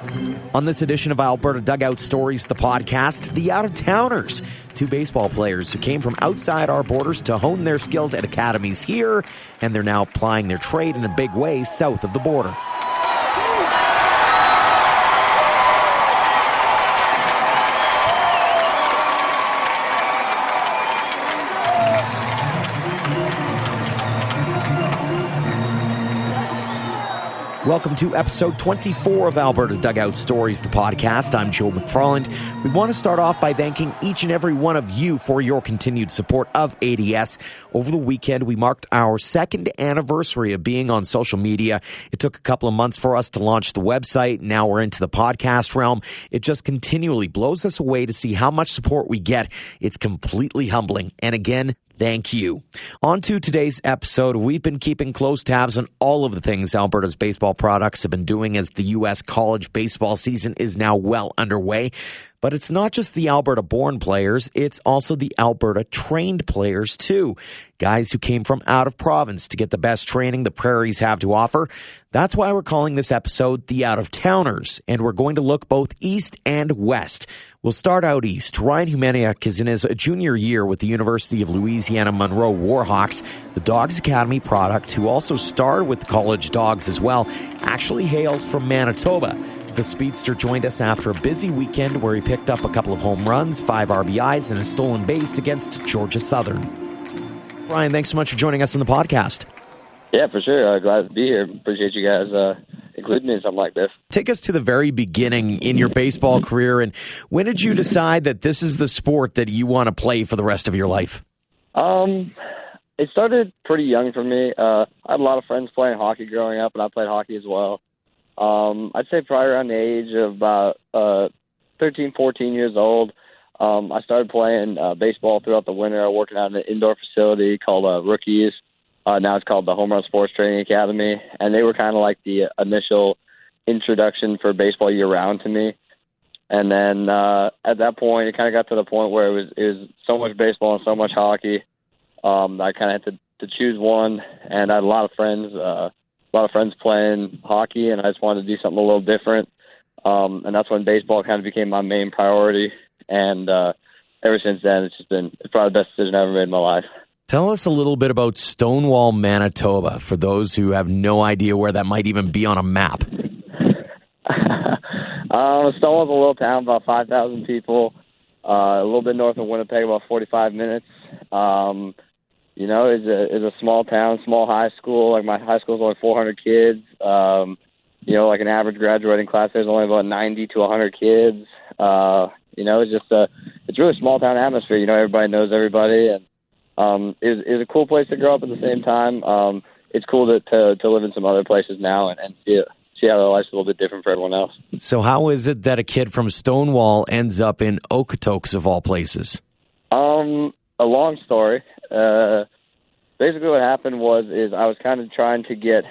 On this edition of Alberta Dugout Stories, the podcast, the out-of-towners, two baseball players who came from outside our borders to hone their skills at academies here, and they're now plying their trade in a big way south of the border. Welcome to episode 24 of Alberta Dugout Stories, the podcast. I'm Joe McFarland. We want to start off by thanking each and every one of you for your continued support of ADS. Over the weekend, we marked our second anniversary of being on social media. It took a couple of months for us to launch the website. Now we're into the podcast realm. It just continually blows us away to see how much support we get. It's completely humbling. And again, thank you. On to today's episode. We've been keeping close tabs on all of the things Alberta's baseball products have been doing as the U.S. college baseball season is now well underway. But it's not just the Alberta-born players, it's also the Alberta-trained players too. Guys who came from out of province to get the best training the prairies have to offer. That's why we're calling this episode The Out-of-Towners, and we're going to look both east and west. We'll start out east. Ryan Humeniuk is in his junior year with the University of Louisiana Monroe Warhawks. The Dawgs Academy product, who also starred with the college Dogs as well, actually hails from Manitoba. The speedster joined us after a busy weekend where he picked up a couple of home runs, 5 RBIs, and a stolen base against Georgia Southern. Ryan, thanks so much for joining us on the podcast. Yeah, for sure. Glad to be here. Appreciate you guys including me in something like this. Take us to the very beginning in your baseball career, and when did you decide that this is the sport that you want to play for the rest of your life? It started pretty young for me. I had a lot of friends playing hockey growing up, and I played hockey as well. I'd say probably around the age of about 13, 14 years old, I started playing baseball throughout the winter. I was working out in an indoor facility called Rookies. Now it's called the Home Run Sports Training Academy. And they were kind of like the initial introduction for baseball year-round to me. And then at that point, it kind of got to the point where it was so much baseball and so much hockey. I kind of had to choose one, and I had a lot of friends playing hockey, and I just wanted to do something a little different. And that's when baseball kind of became my main priority. And ever since then, it's probably the best decision I ever made in my life. Tell us a little bit about Stonewall, Manitoba, for those who have no idea where that might even be on a map. Stonewall's a little town, about 5,000 people, a little bit north of Winnipeg, about 45 minutes. It's a small town, small high school. Like my high school's only 400 kids. Like an average graduating class, there's only about 90 to 100 kids. It's really a small town atmosphere. Everybody knows everybody, and it's a cool place to grow up at the same time. It's cool to live in some other places now and see how their life's a little bit different for everyone else. So how is it that a kid from Stonewall ends up in Okotoks of all places? A long story. Basically what happened is I was kind of trying to get,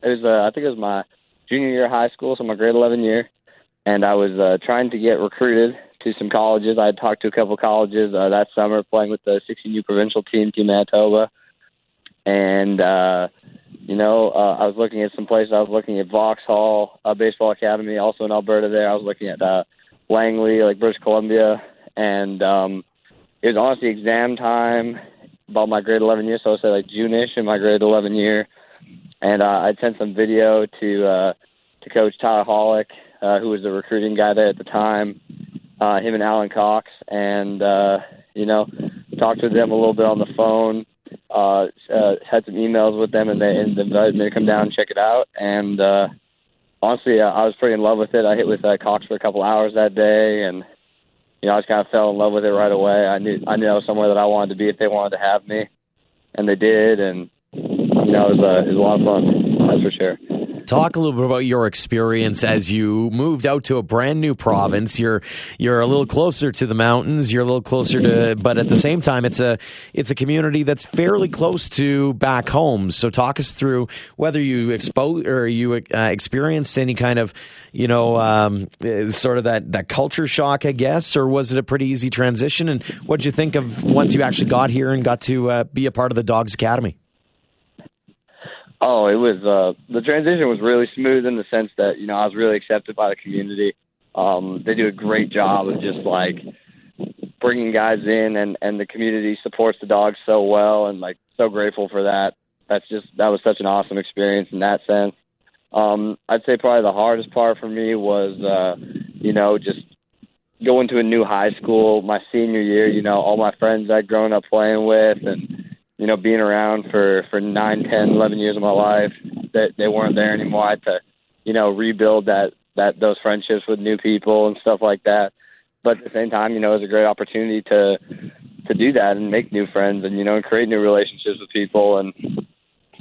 I think it was my junior year of high school, so my grade 11 year, and I was trying to get recruited to some colleges. I had talked to a couple colleges that summer playing with the 16U provincial team Manitoba, and I was looking at some places. I was looking at Vauxhall Baseball Academy, also in Alberta there. I was looking at Langley, like British Columbia, and it was honestly exam time about my grade 11 year, so I would say like June-ish in my grade 11 year. And I'd sent some video to Coach Tyler Hollick, who was the recruiting guy there at the time, him and Alan Cox, and, talked to them a little bit on the phone, had some emails with them, and they invited me to come down and check it out. And honestly, I was pretty in love with it. I hit with Cox for a couple hours that day, and I just kind of fell in love with it right away. I knew that was somewhere that I wanted to be if they wanted to have me, and they did. And it was a lot of fun, that's for sure. Talk a little bit about your experience as you moved out to a brand new province. You're a little closer to the mountains. You're a little closer to, but at the same time, it's a community that's fairly close to back home. So talk us through whether you experienced any kind of, sort of that culture shock, I guess, or was it a pretty easy transition? And what did you think of once you actually got here and got to be a part of the Dawgs Academy? Oh, it was the transition was really smooth in the sense that I was really accepted by the community. They do a great job of just like bringing guys in, and the community supports the Dogs so well, and like so grateful for that. That was such an awesome experience in that sense. I'd say probably the hardest part for me was just going to a new high school my senior year. All my friends I'd grown up playing with, and being around for 9, 10, 11 years of my life, that they weren't there anymore. I had to, rebuild those friendships with new people and stuff like that. But at the same time, it was a great opportunity to do that and make new friends and, and create new relationships with people. And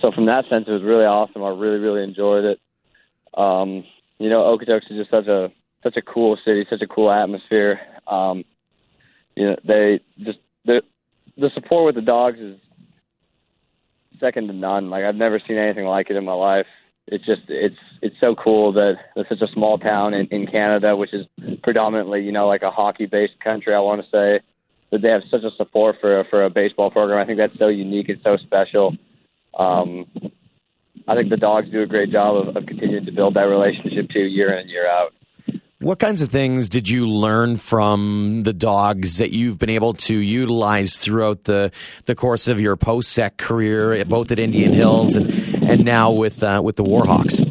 so from that sense, it was really awesome. I really, really enjoyed it. Okotoks is just such a cool city, such a cool atmosphere. The support with the Dogs is second to none. Like, I've never seen anything like it in my life. It's so cool that it's such a small town in Canada, which is predominantly, like a hockey-based country, I want to say, that they have such a support for a baseball program. I think that's so unique and so special. I think the Dogs do a great job of continuing to build that relationship too, year in and year out. What kinds of things did you learn from the Dogs that you've been able to utilize throughout the course of your post-sec career, both at Indian Hills and now with the Warhawks?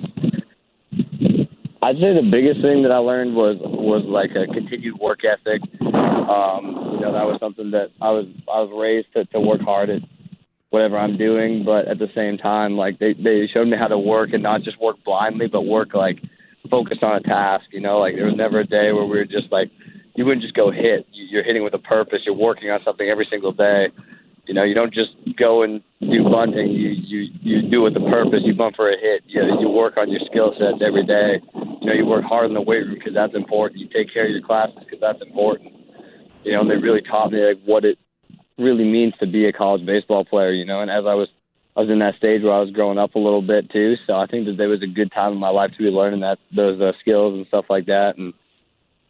I'd say the biggest thing that I learned was like a continued work ethic. That was something that I was raised to work hard at whatever I'm doing, but at the same time, like they showed me how to work and not just work blindly, but work like focused on a task. Like there was never a day where we were just like, you wouldn't just go hit. You're hitting with a purpose. You're working on something every single day. You don't just go and do bunting. You do it with a purpose. You bunt for a hit. You work on your skill sets every day. You work hard in the weight room because that's important. You take care of your classes because that's important. And they really taught me like what it really means to be a college baseball player. And as I was in that stage where I was growing up a little bit too, so I think that there was a good time in my life to be learning those skills and stuff like that. And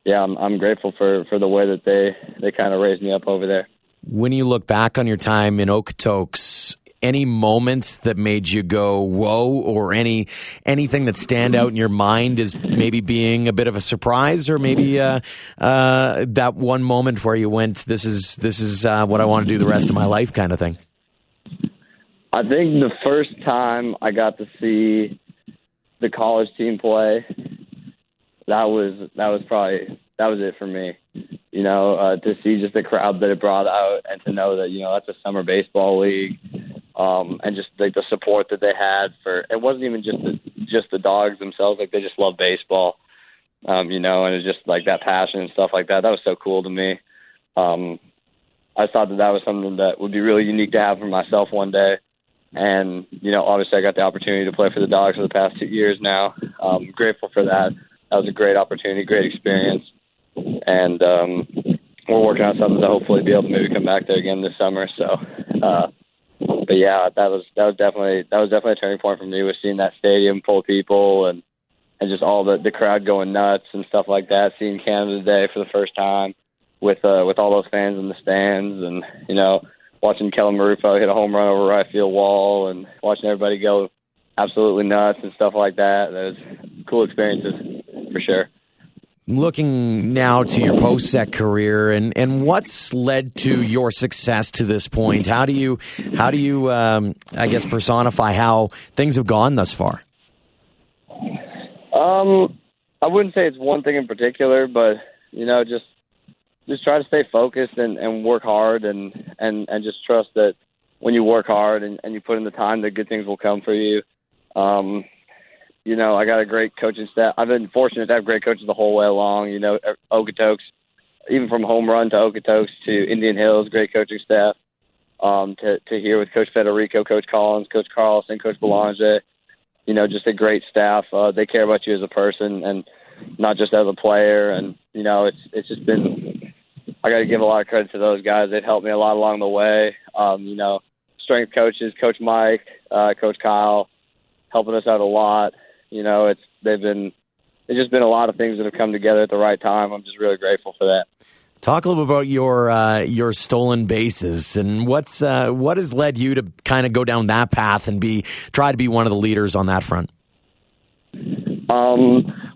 yeah, I'm grateful for the way that they kind of raised me up over there. When you look back on your time in Okotoks, any moments that made you go whoa, or anything that stand out in your mind as maybe being a bit of a surprise, or maybe that one moment where you went, this is what I want to do the rest of my life kind of thing? I think the first time I got to see the college team play, that was it for me. To see just the crowd that it brought out, and to know that that's a summer baseball league, and just like the support that they had for. It wasn't even just the Dogs themselves; like they just love baseball, and it's just like that passion and stuff like that. That was so cool to me. I thought that was something that would be really unique to have for myself one day. And, obviously I got the opportunity to play for the Dogs for the past 2 years now. I'm grateful for that. That was a great opportunity, great experience. And we're working on something to hopefully be able to maybe come back there again this summer. So, but yeah, that was definitely a turning point for me, was seeing that stadium full of people and just all the crowd going nuts and stuff like that. Seeing Canada Day for the first time with all those fans in the stands, and, watching Kellen Marufo hit a home run over right field wall, and watching everybody go absolutely nuts and stuff like that. That was cool experiences for sure. Looking now to your post-sec career and what's led to your success to this point, how do you I guess personify how things have gone thus far? I wouldn't say it's one thing in particular, but just try to stay focused and work hard and just trust that when you work hard and you put in the time, that good things will come for you. I got a great coaching staff. I've been fortunate to have great coaches the whole way along. Okotoks, even from home run to Okotoks to Indian Hills, great coaching staff. To here with Coach Federico, Coach Collins, Coach Carlson, Coach Belanger, just a great staff. They care about you as a person and not just as a player. And, it's just been, I got to give a lot of credit to those guys. They've helped me a lot along the way. Strength coaches, Coach Mike, Coach Kyle, helping us out a lot. It's just been a lot of things that have come together at the right time. I'm just really grateful for that. Talk a little bit about your stolen bases and what has led you to kind of go down that path and try to be one of the leaders on that front.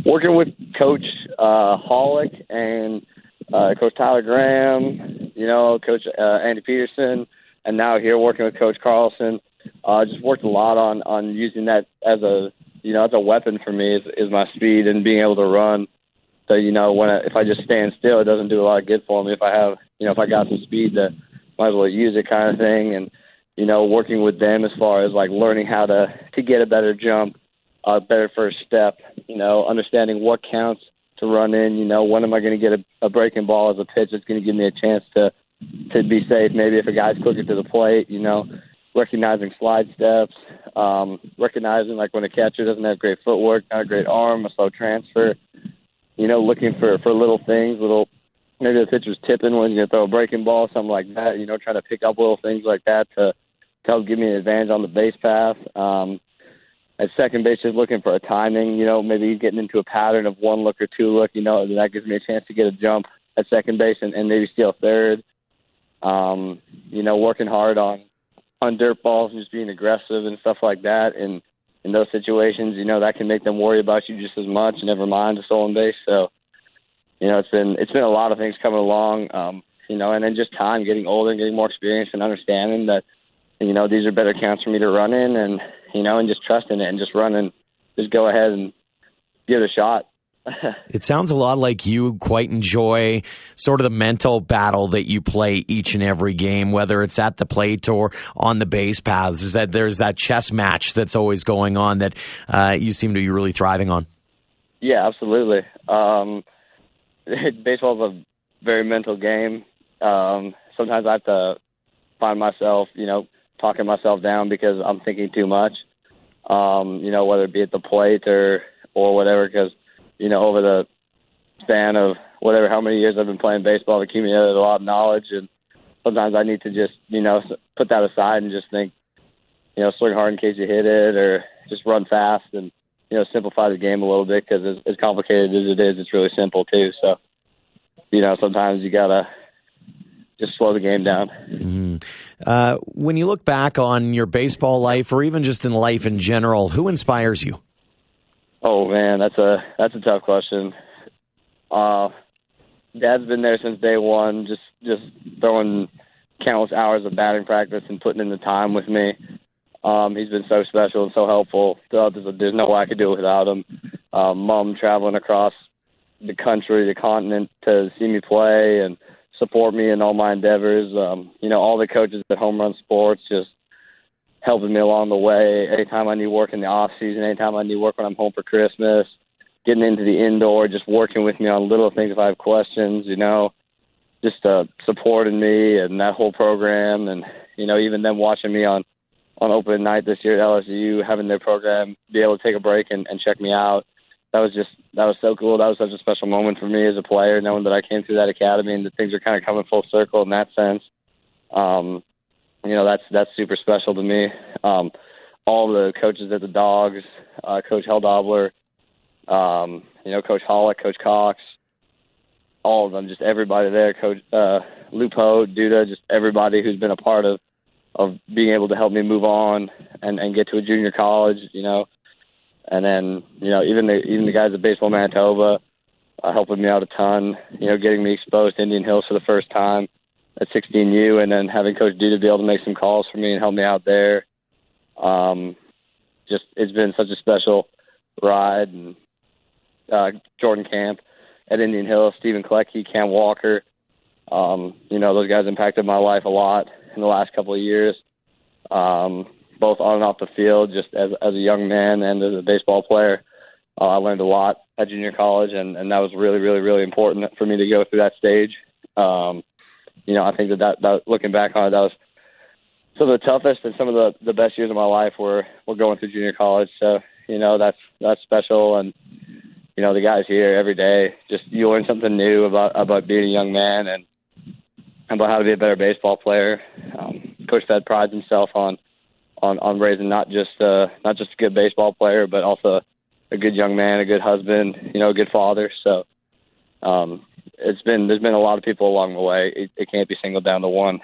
Working with Coach Hollick and Coach Tyler Graham, Coach Andy Peterson, and now here working with Coach Carlson. Just worked a lot on using that as a weapon for me is my speed and being able to run. So, if I just stand still, it doesn't do a lot of good for me. If I got some speed, might as well use it kind of thing. And, working with them as far as like learning how to get a better jump, a better first step, understanding what counts to run in, when am I going to get a breaking ball as a pitch that's going to give me a chance to be safe. Maybe if a guy's quicker to the plate, recognizing slide steps, recognizing like when a catcher doesn't have great footwork, not a great arm, a slow transfer, looking for little things, maybe the pitcher's tipping when you throw a breaking ball, something like that, trying to pick up little things like that to help give me an advantage on the base path. At second base, just looking for a timing, maybe getting into a pattern of one look or two look, that gives me a chance to get a jump at second base and maybe steal third. Working hard on dirt balls and just being aggressive and stuff like that. And in those situations, that can make them worry about you just as much, never mind a stolen base. So, it's been a lot of things coming along, and then just time, getting older and getting more experience and understanding that, these are better counts for me to run in and just trusting it and just run and just go ahead and give it a shot. It sounds a lot like you quite enjoy sort of the mental battle that you play each and every game, whether it's at the plate or on the base paths. Is that there's that chess match that's always going on that you seem to be really thriving on? Yeah, absolutely. Baseball is a very mental game. Sometimes I have to find myself, talking myself down because I'm thinking too much, whether it be at the plate or whatever, because over the span of how many years I've been playing baseball, I've accumulated a lot of knowledge, and sometimes I need to just, put that aside and just think, swing hard in case you hit it, or just run fast and, simplify the game a little bit, because as complicated as it is, it's really simple too. So, sometimes you gotta just slow the game down. Mm-hmm. When you look back on your baseball life, or even just in life in general, who inspires you? Oh man, that's a tough question. Dad's been there since day one, just throwing countless hours of batting practice and putting in the time with me. He's been so special and so helpful. There's no way I could do it without him. Mom traveling across the country, the continent to see me play and support me in all my endeavors. All the coaches at Home Run Sports just helping me along the way. Anytime I need work in the off season, anytime I need work when I'm home for Christmas, getting into the indoor, just working with me on little things if I have questions, just supporting me and that whole program. And, even them watching me on opening night this year at LSU, having their program be able to take a break and check me out. That was so cool. That was such a special moment for me as a player, knowing that I came through that academy and that things are kind of coming full circle in that sense. That's super special to me. All the coaches at the Dawgs, Coach Heldobler, Coach Hollick, Coach Cox, all of them, just everybody there, Coach Lupo, Duda, just everybody who's been a part of being able to help me move on and get to a junior college, and then, even the guys at Baseball Manitoba helping me out a ton, getting me exposed to Indian Hills for the first time at 16U, and then having Coach Duda be able to make some calls for me and help me out there. It's been such a special ride. And Jordan Camp at Indian Hills, Stephen Klecki, Cam Walker, those guys impacted my life a lot in the last couple of years, both on and off the field, just as a young man and as a baseball player. I learned a lot at junior college, and that was really, really, really important for me to go through that stage. I think that looking back on it, that was some of the toughest and some of the best years of my life were going through junior college. So, that's special. And, the guys here every day, just you learn something new about being a young man and about how to be a better baseball player. Coach Fed prides himself on raising not just a good baseball player, but also a good young man, a good husband, a good father. So there's been a lot of people along the way. It can't be singled down to one.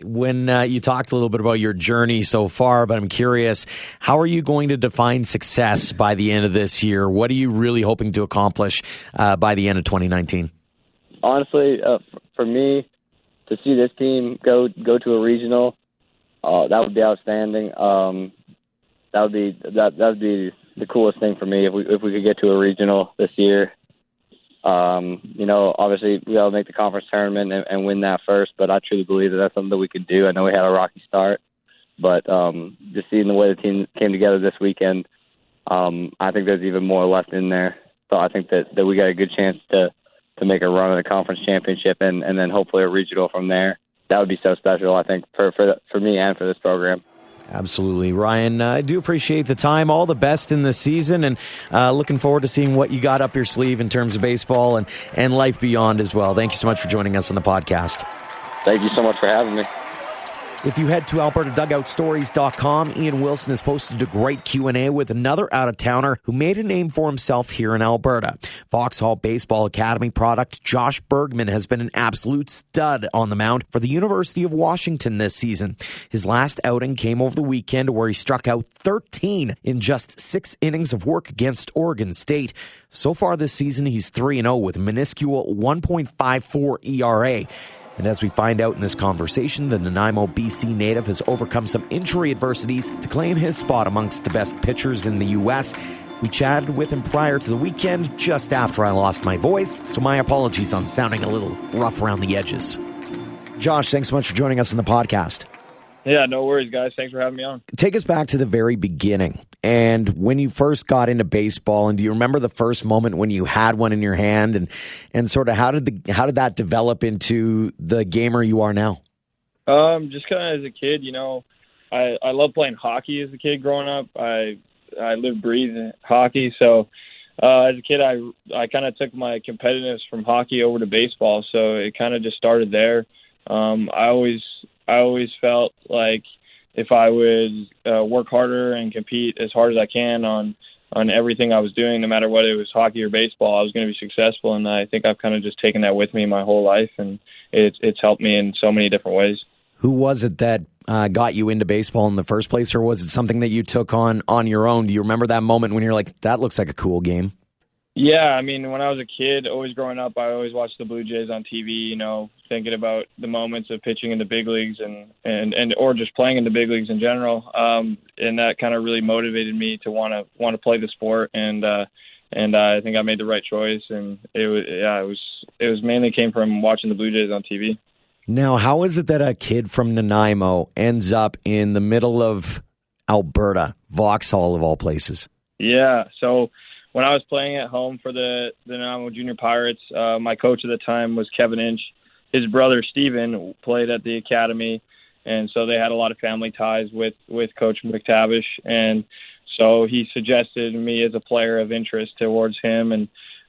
When you talked a little bit about your journey so far, but I'm curious, how are you going to define success by the end of this year? What are you really hoping to accomplish by the end of 2019? Honestly, for me, to see this team go to a regional, that would be outstanding. That would be the coolest thing for me if we could get to a regional this year. Obviously we got to make the conference tournament and win that first, but I truly believe that that's something that we could do. I know we had a rocky start, but just seeing the way the team came together this weekend, I think there's even more left in there. So I think that we got a good chance to make a run at the conference championship and then hopefully a regional from there. That would be so special, I think, for me and for this program. Absolutely. Ryan, I do appreciate the time. All the best in the season, and looking forward to seeing what you got up your sleeve in terms of baseball and life beyond as well. Thank you so much for joining us on the podcast. Thank you so much for having me. If you head to AlbertaDugoutStories.com, Ian Wilson has posted a great Q&A with another out-of-towner who made a name for himself here in Alberta. Vauxhall Baseball Academy product Josh Burgmann has been an absolute stud on the mound for the University of Washington this season. His last outing came over the weekend where he struck out 13 in just 6 innings of work against Oregon State. So far this season, he's 3-0 with a minuscule 1.54 ERA. And as we find out in this conversation, the Nanaimo, BC native has overcome some injury adversities to claim his spot amongst the best pitchers in the U.S. We chatted with him prior to the weekend, just after I lost my voice, so my apologies on sounding a little rough around the edges. Josh, thanks so much for joining us on the podcast. Yeah, no worries, guys. Thanks for having me on. Take us back to the very beginning and when you first got into baseball, and do you remember the first moment when you had one in your hand, and sort of how did that develop into the gamer you are now? Just kind of as a kid, I loved playing hockey as a kid growing up. I lived, breathed hockey, so as a kid, I kind of took my competitiveness from hockey over to baseball, so it kind of just started there. I always felt like if I would work harder and compete as hard as I can on everything I was doing, no matter what it was, hockey or baseball, I was going to be successful. And I think I've kind of just taken that with me my whole life, and it's helped me in so many different ways. Who was it that got you into baseball in the first place, or was it something that you took on your own? Do you remember that moment when you're like, that looks like a cool game? Yeah, I mean, when I was a kid, always growing up, I always watched the Blue Jays on TV, thinking about the moments of pitching in the big leagues and or just playing in the big leagues in general. And that kind of really motivated me to want to play the sport. And I think I made the right choice. And it was mainly came from watching the Blue Jays on TV. Now, how is it that a kid from Nanaimo ends up in the middle of Alberta, Vauxhall of all places? Yeah, so when I was playing at home for the Nanaimo Junior Pirates, my coach at the time was Kevin Inch. His brother, Steven, played at the academy, and so they had a lot of family ties with Coach McTavish. And so he suggested me as a player of interest towards him, and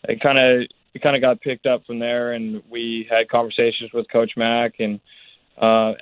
it kind of got picked up from there, and we had conversations with Coach Mack, and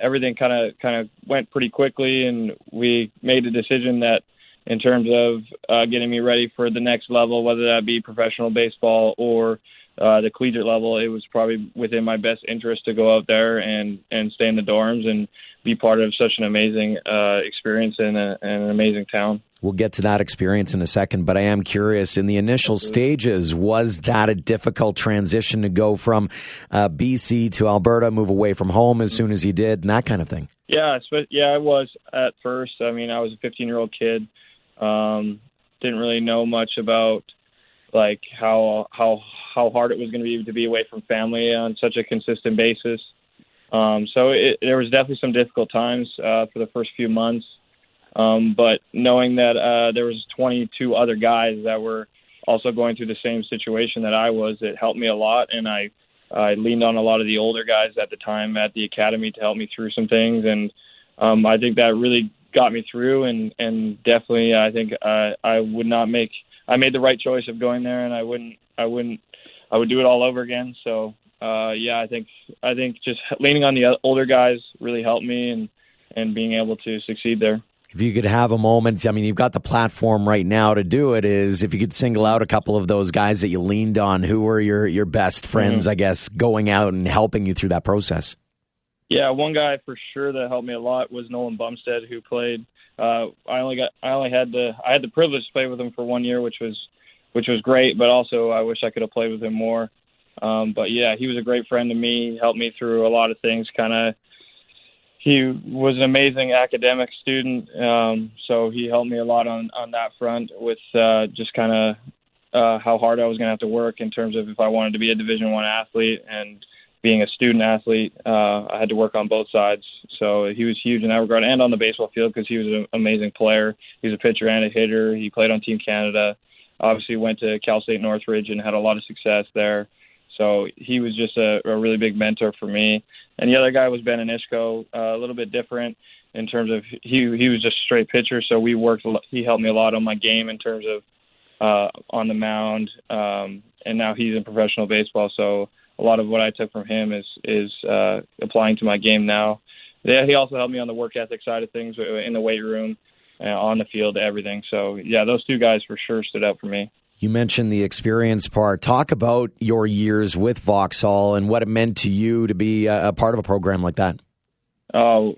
everything kind of went pretty quickly, and we made a decision that in terms of getting me ready for the next level, whether that be professional baseball or the collegiate level, it was probably within my best interest to go out there and stay in the dorms and be part of such an amazing experience in an amazing town. We'll get to that experience in a second, but I am curious, in the initial stages, was that a difficult transition to go from BC to Alberta, move away from home as soon as you did, and that kind of thing? Yeah, it was at first. I mean, I was a 15-year-old kid. Didn't really know much about like how hard it was going to be away from family on such a consistent basis. So there was definitely some difficult times for the first few months. But knowing that there was 22 other guys that were also going through the same situation that I was, it helped me a lot. And I leaned on a lot of the older guys at the time at the academy to help me through some things. And I think that really got me through. And definitely, I think I made the right choice of going there, and I would do it all over again. So I think just leaning on the older guys really helped me and being able to succeed there. If you could have a moment, I mean, you've got the platform right now to do it, is if you could single out a couple of those guys that you leaned on, who were your best friends, I guess, going out and helping you through that process? Yeah, one guy for sure that helped me a lot was Nolan Bumstead, who played. I had the privilege to play with him for 1 year, which was great, but also I wish I could have played with him more. But yeah, he was a great friend to me. He helped me through a lot of things. He was an amazing academic student, so he helped me a lot on that front with just how hard I was going to have to work in terms of if I wanted to be a Division I athlete and being a student athlete. I had to work on both sides. So he was huge in that regard, and on the baseball field because he was an amazing player. He was a pitcher and a hitter. He played on Team Canada. Obviously went to Cal State Northridge and had a lot of success there. So he was just a really big mentor for me. And the other guy was Ben Anishko, a little bit different in terms of he was just a straight pitcher. So he helped me a lot on my game in terms of on the mound. And now he's in professional baseball. So a lot of what I took from him is applying to my game now. Yeah, he also helped me on the work ethic side of things in the weight room, on the field, everything. So yeah, those two guys for sure stood out for me. You mentioned the experience part. Talk about your years with Vauxhall and what it meant to you to be a part of a program like that. Oh,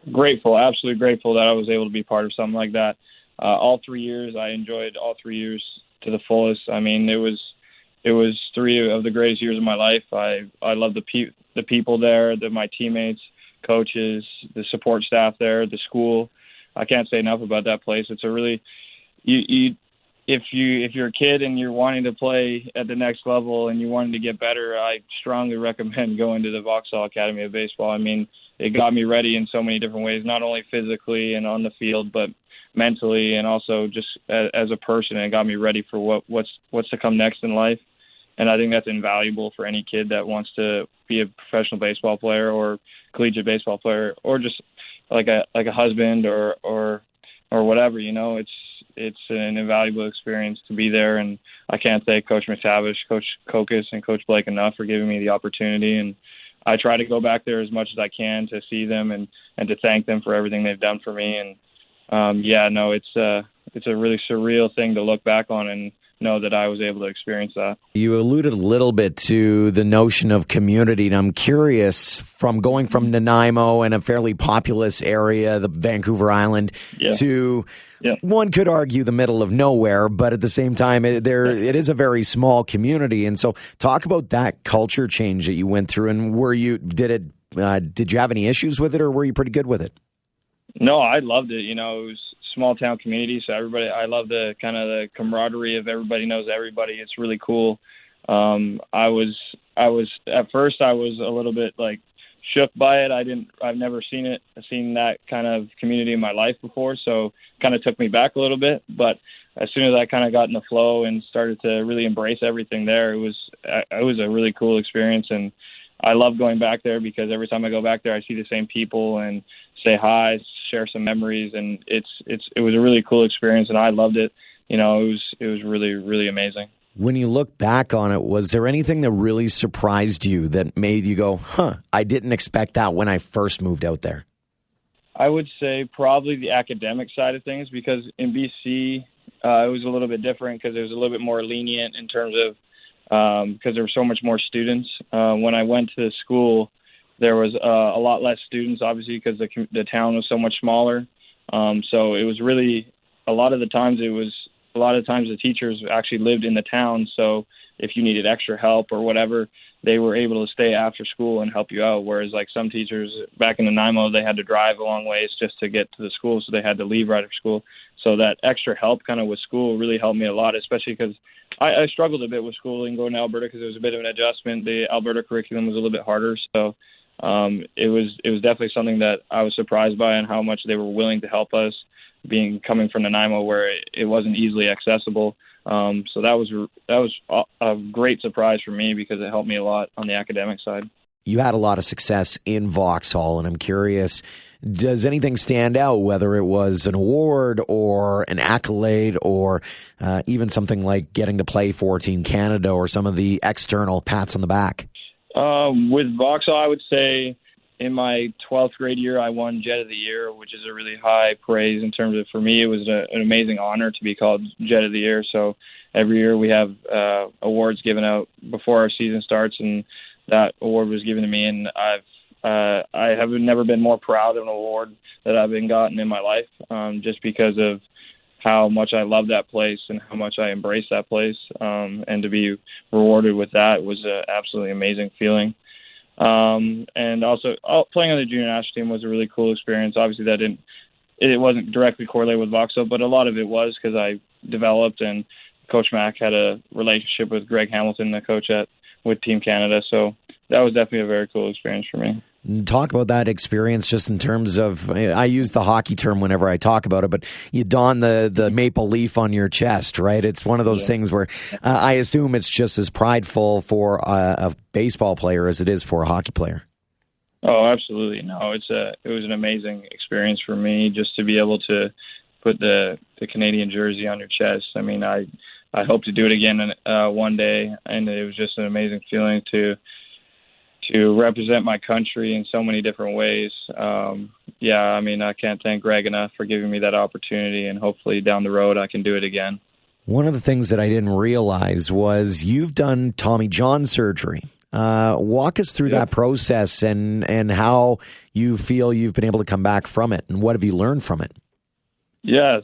grateful, absolutely grateful that I was able to be part of something like that. All 3 years, I enjoyed all 3 years to the fullest. I mean, it was 3 of the greatest years of my life. I love the people there, my teammates, coaches, the support staff there, the school. I can't say enough about that place. It's a really if you're a kid and you're wanting to play at the next level and you're wanting to get better, I strongly recommend going to the Vauxhall Academy of Baseball. I mean, it got me ready in so many different ways, not only physically and on the field, but mentally and also just as a person. It got me ready for what's to come next in life. And I think that's invaluable for any kid that wants to be a professional baseball player or collegiate baseball player or just like a husband or whatever, It's an invaluable experience to be there, and I can't thank Coach McTavish, Coach Kokis, and Coach Blake enough for giving me the opportunity. And I try to go back there as much as I can to see them and to thank them for everything they've done for me. And it's a really surreal thing to look back on and know that I was able to experience that. You alluded a little bit to the notion of community, and I'm curious, from going from Nanaimo and a fairly populous area, the Vancouver Island, to one could argue the middle of nowhere, but at the same time, it is a very small community. And so talk about that culture change that you went through, and did you have any issues with it, or were you pretty good with it? No, I loved it. It was small town community, so I love the kind of the camaraderie of everybody knows everybody. It's really cool. I was at first I was a little bit like shook by it. I've never seen that kind of community in my life before, so kind of took me back a little bit. But as soon as I kind of got in the flow and started to really embrace everything there, it was a really cool experience. And I love going back there because every time I go back there, I see the same people and say hi, share some memories, and it was a really cool experience, and I loved it. It was really, really amazing. When you look back on it, was there anything that really surprised you that made you go, I didn't expect that when I first moved out there? I would say probably the academic side of things, because in BC, it was a little bit different because it was a little bit more lenient in terms of because there were so much more students. When I went to school, there was a lot less students, obviously, because the town was so much smaller. So it was really a lot of the times the teachers actually lived in the town. So if you needed extra help or whatever, they were able to stay after school and help you out. Whereas like some teachers back in Nanaimo, they had to drive a long ways just to get to the school, so they had to leave right after school. So that extra help kind of with school really helped me a lot, especially because I struggled a bit with schooling going to Alberta because it was a bit of an adjustment. The Alberta curriculum was a little bit harder. So it was definitely something that I was surprised by, and how much they were willing to help us, coming from Nanaimo where it wasn't easily accessible. So that was a great surprise for me because it helped me a lot on the academic side. You had a lot of success in Vauxhall, and I'm curious, does anything stand out, whether it was an award or an accolade or even something like getting to play for Team Canada or some of the external pats on the back? With Vauxhall, I would say in my 12th grade year, I won Jet of the Year, which is a really high praise in terms of, for me, it was an amazing honor to be called Jet of the Year. So every year we have awards given out before our season starts, and that award was given to me, and I have never been more proud of an award that I've been gotten in my life, just because of how much I love that place and how much I embrace that place, and to be rewarded with that was an absolutely amazing feeling. And also playing on the junior national team was a really cool experience. Obviously it wasn't directly correlated with Vauxhall, but a lot of it was because I developed, and Coach Mack had a relationship with Greg Hamilton, the coach with Team Canada. So that was definitely a very cool experience for me. Talk about that experience just in terms of, I use the hockey term whenever I talk about it, but you don the maple leaf on your chest, right? It's one of those things where I assume it's just as prideful for a baseball player as it is for a hockey player. Oh, absolutely. No, it was an amazing experience for me just to be able to put the Canadian jersey on your chest. I mean, I hope to do it again one day, and it was just an amazing feeling to represent my country in so many different ways. I mean, I can't thank Greg enough for giving me that opportunity, and hopefully down the road I can do it again. One of the things that I didn't realize was you've done Tommy John surgery. Walk us through that process and how you feel you've been able to come back from it, and what have you learned from it? Yeah,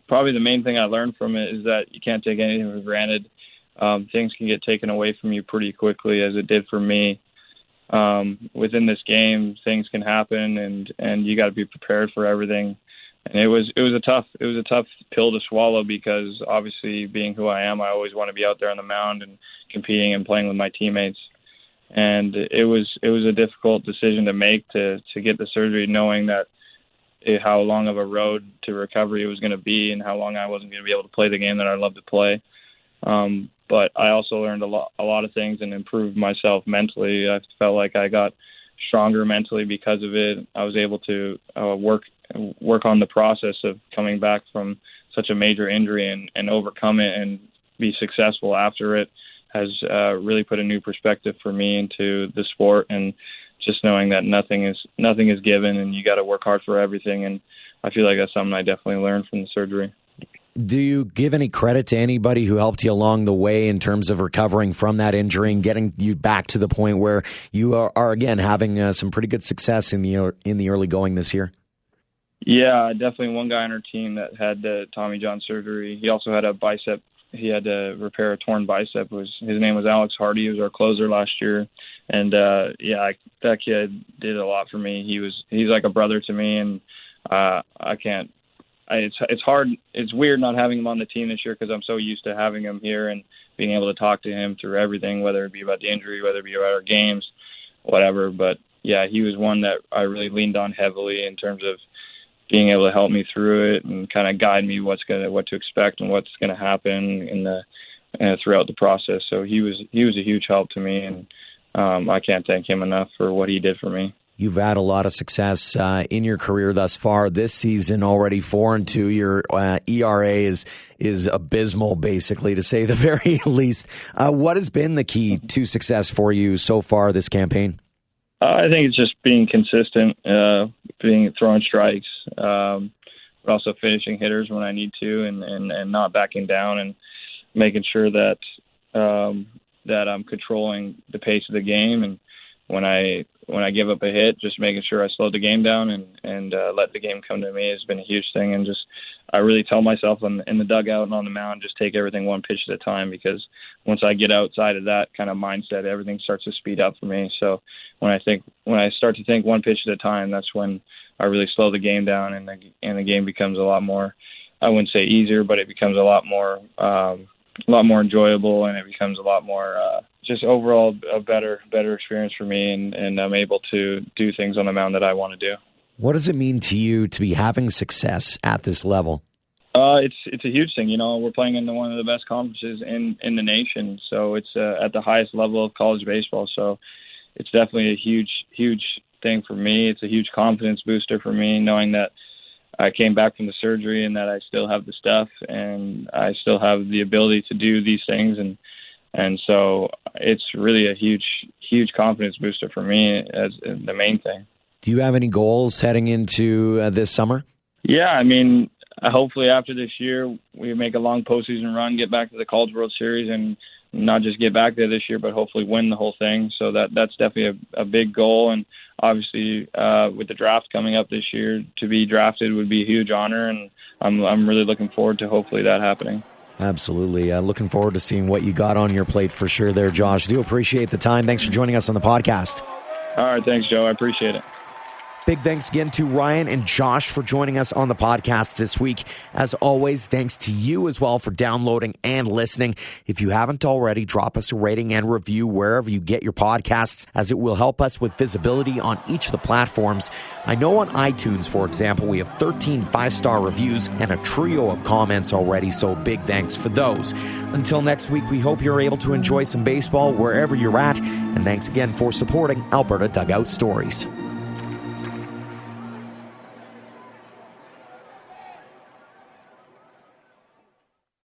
probably the main thing I learned from it is that you can't take anything for granted. Things can get taken away from you pretty quickly, as it did for me. Within this game, things can happen, and you got to be prepared for everything. And it was a tough pill to swallow, because obviously, being who I am, I always want to be out there on the mound and competing and playing with my teammates. And it was a difficult decision to make to get the surgery, knowing that how long of a road to recovery it was going to be, and how long I wasn't going to be able to play the game that I love to play. But I also learned a lot of things and improved myself mentally. I felt like I got stronger mentally because of it. I was able to work on the process of coming back from such a major injury and overcome it and be successful after it has really put a new perspective for me into the sport, and just knowing that nothing is given, and you got to work hard for everything. And I feel like that's something I definitely learned from the surgery. Do you give any credit to anybody who helped you along the way in terms of recovering from that injury and getting you back to the point where you are again having some pretty good success in the early going this year? Yeah, definitely one guy on our team that had the Tommy John surgery. He also had a bicep. He had to repair a torn bicep. His name was Alex Hardy. He was our closer last year. And that kid did a lot for me. He's like a brother to me, and it's hard. It's weird not having him on the team this year, because I'm so used to having him here and being able to talk to him through everything, whether it be about the injury, whether it be about our games, whatever. But yeah, he was one that I really leaned on heavily in terms of being able to help me through it and kind of guide me what to expect and what's going to happen throughout the process. So he was a huge help to me, and I can't thank him enough for what he did for me. You've had a lot of success in your career thus far. This season, already 4-2. Your ERA is abysmal, basically, to say the very least. What has been the key to success for you so far this campaign? I think it's just being consistent, throwing strikes, but also finishing hitters when I need to, and not backing down, and making sure that I'm controlling the pace of the game. And when I give up a hit, just making sure I slow the game down and let the game come to me has been a huge thing. And just I really tell myself in the dugout and on the mound, just take everything one pitch at a time, because once I get outside of that kind of mindset, everything starts to speed up for me. So when I start to think one pitch at a time, that's when I really slow the game down, and the game becomes a lot more, I wouldn't say easier, but it becomes a lot more enjoyable, and it becomes a lot more just overall a better experience for me, and I'm able to do things on the mound that I want to do. What does it mean to you to be having success at this level? It's a huge thing. We're playing in one of the best conferences in the nation, so it's at the highest level of college baseball. So it's definitely a huge thing for me. It's a huge confidence booster for me, knowing that I came back from the surgery and that I still have the stuff and I still have the ability to do these things. And And so it's really a huge confidence booster for me as the main thing. Do you have any goals heading into this summer? Yeah, I mean, hopefully after this year, we make a long postseason run, get back to the College World Series, and not just get back there this year, but hopefully win the whole thing. So that's definitely a big goal. And obviously, with the draft coming up this year, to be drafted would be a huge honor, and I'm really looking forward to hopefully that happening. Absolutely. Looking forward to seeing what you got on your plate for sure there, Josh. Do appreciate the time. Thanks for joining us on the podcast. All right. Thanks, Joe. I appreciate it. Big thanks again to Ryan and Josh for joining us on the podcast this week. As always, thanks to you as well for downloading and listening. If you haven't already, drop us a rating and review wherever you get your podcasts, as it will help us with visibility on each of the platforms. I know on iTunes, for example, we have 13 5-star reviews and a trio of comments already, so big thanks for those. Until next week, we hope you're able to enjoy some baseball wherever you're at, and thanks again for supporting Alberta Dugout Stories.